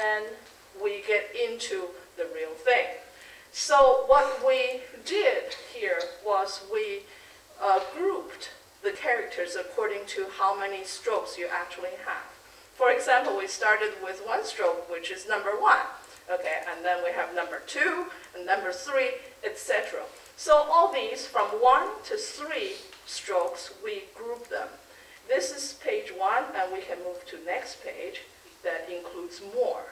then we get into the real thing. So what we did here was we grouped the characters according to how many strokes you actually have. For example, we started with one stroke, which is number 1. Okay, and then we have number 2, and number 3, etc. So all these, from 1 to 3 strokes, we group them. This is page 1, and we can move to next page that includes more.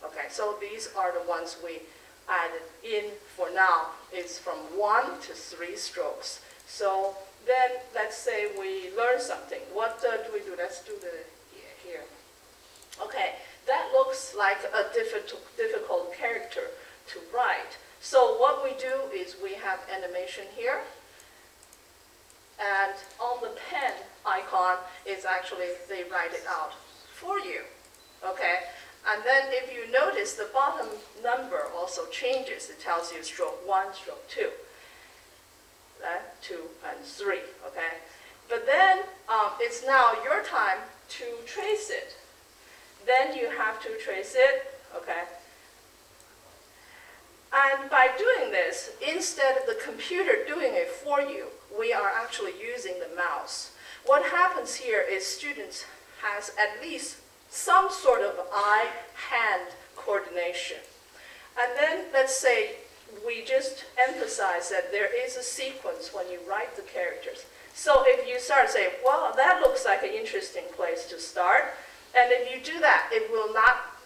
Okay, so these are the ones we added in for now. It's from 1 to 3 strokes. So then let's say we learn something. What do we do? Let's do the here. Okay, that looks like a difficult character to write. So what we do is we have animation here. And on the pen icon is actually, they write it out for you. Okay? And then if you notice, the bottom number also changes. It tells you stroke 1, stroke 2. 2 and 3, okay? But then it's now your time to trace it. Then you have to trace it, okay? And by doing this, instead of the computer doing it for you, we are actually using the mouse. What happens here is students has at least some sort of eye-hand coordination. And then let's say we just emphasize that there is a sequence when you write the characters. So if you start saying, well, that looks like an interesting place to start, and if you do that, it will not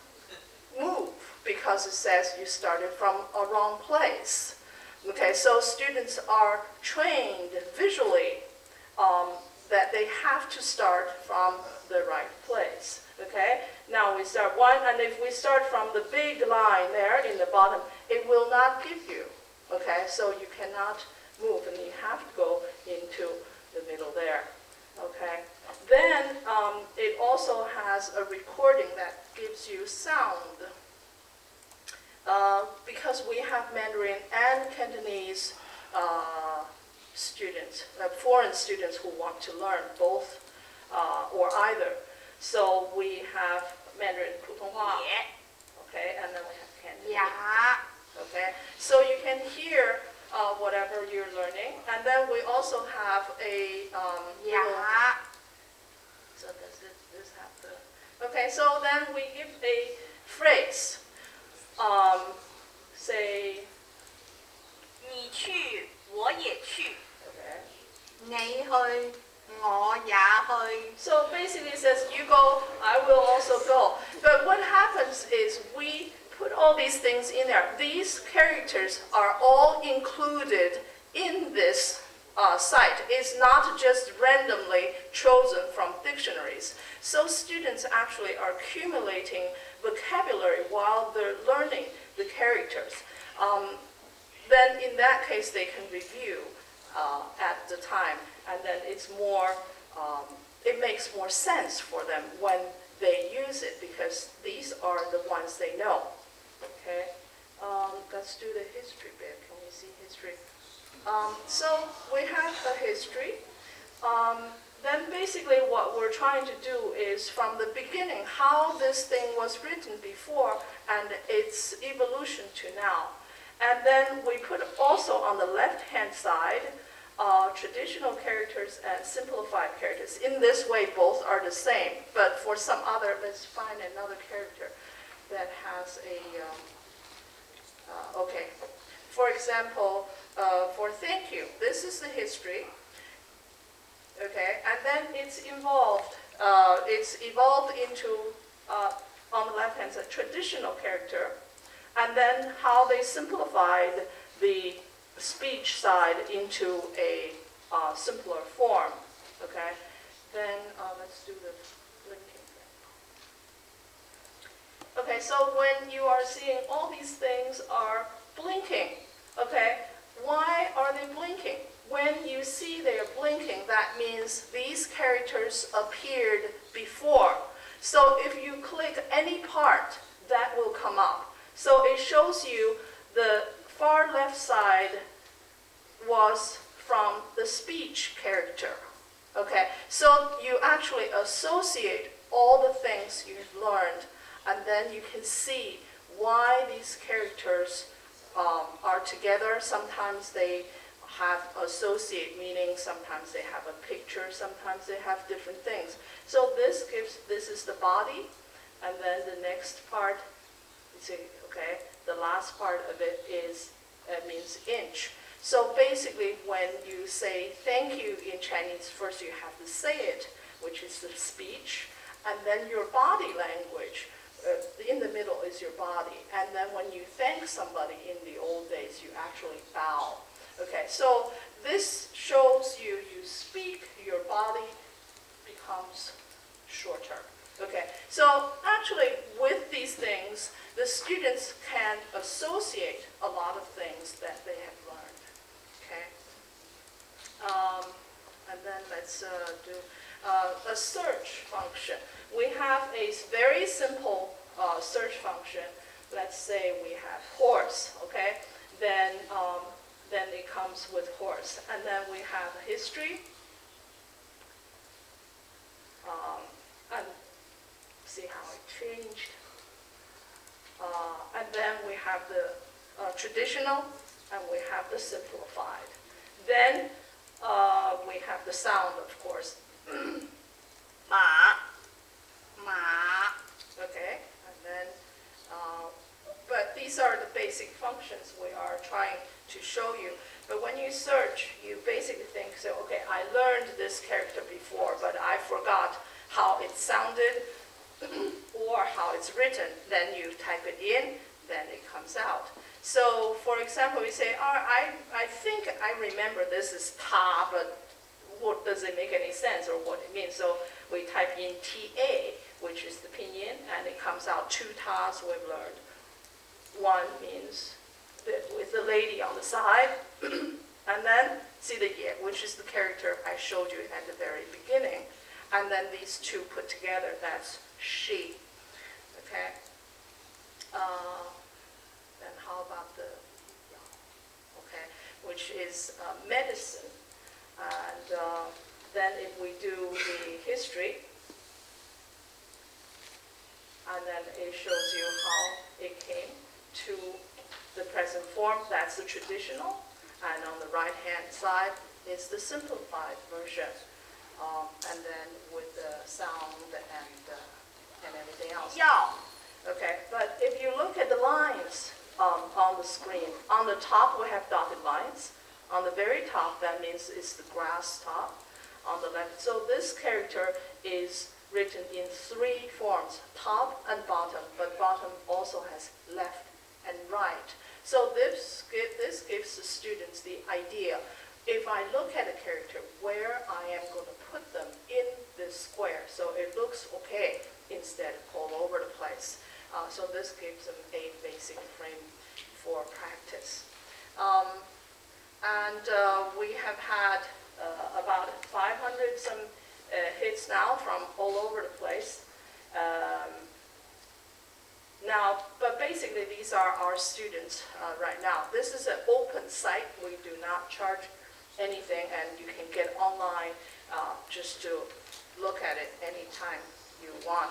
move because it says you started from a wrong place. Okay, so students are trained visually that they have to start from the right place. Okay, now we start 1, and if we start from the big line there in the bottom, it will not give you. Okay, so you cannot move, and you have to go into the middle there. Okay, then it also has a recording that gives you sound. Because we have Mandarin and Cantonese students, foreign students who want to learn both or either. So we have Mandarin Putonghua, okay, and then we have Cantonese. Okay, so you can hear whatever you're learning, and then we also have a so does this have the? Okay, so then we give a phrase. Say 你去，我也去。 okay. 你去，我也去。 So basically it says you go, I will also go. But what happens is we put all these things in there. These characters are all included in this site. It's not just randomly chosen from dictionaries. So students actually are accumulating vocabulary while they're learning the characters. Then in that case, they can review at the time, and then it's more, it makes more sense for them when they use it, because these are the ones they know. Okay, let's do the history bit. Can we see history? So we have the history. Then basically what we're trying to do is from the beginning, how this thing was written before and its evolution to now. And then we put also on the left-hand side, traditional characters and simplified characters. In this way, both are the same, but for some other, let's find another character that has a, okay. For example, for thank you, this is the history. Okay, and then it's evolved into, on the left hand side, traditional character, and then how they simplified the speech side into a simpler form. Okay, then let's do the blinking thing. Okay, so when you are seeing all these things are blinking, okay, why are they blinking? When you see they are blinking, that means these characters appeared before. So if you click any part, that will come up. So it shows you the far left side was from the speech character. Okay, so you actually associate all the things you've learned, and then you can see why these characters are together. Sometimes they have associate meaning, sometimes they have a picture, sometimes they have different things. So this is the body, and then the next part, you see, okay, the last part of it is, means inch. So basically when you say thank you in Chinese, first you have to say it, which is the speech, and then your body language. In the middle is your body, and then when you thank somebody in the old days, you actually bow. Okay, so this shows you speak, your body becomes shorter. Okay, so actually with these things, the students can associate a lot of things that they have learned. Okay, and then let's do a search function. We have a very simple search function. Let's say we have horse, okay? Then it comes with horse. And then we have history. And see how it changed. And then we have the traditional, and we have the simplified. Then we have the sound, of course. Ma, ma. Okay, and then, but these are the basic functions we are trying to show you. But when you search, you basically think, so, okay, I learned this character before, but I forgot how it sounded or how it's written. Then you type it in, then it comes out. So, for example, you say, oh, I think I remember this is ta, but what does it make any sense or what it means? So we type in TA, which is the pinyin, and it comes out 2 tas we've learned. One means with the lady on the side, and then see the ye, which is the character I showed you at the very beginning. And then these two put together, that's she. Okay. Then how about the okay, which is medicine. And then if we do the history, and then it shows you how it came to the present form, that's the traditional. And on the right-hand side is the simplified version. And then with the sound and everything else. Yao. Okay, but if you look at the lines on the screen, on the top we have dotted lines. On the very top, that means it's the grass top. On the left, so this character is written in 3 forms, top and bottom, but bottom also has left and right. So this gives the students the idea. If I look at a character, where I am going to put them in this square, so it looks okay instead of all over the place. So this gives them a basic frame for practice. And we have had about 500 some hits now from all over the place. Now, but basically these are our students right now. This is an open site. We do not charge anything, and you can get online just to look at it anytime you want.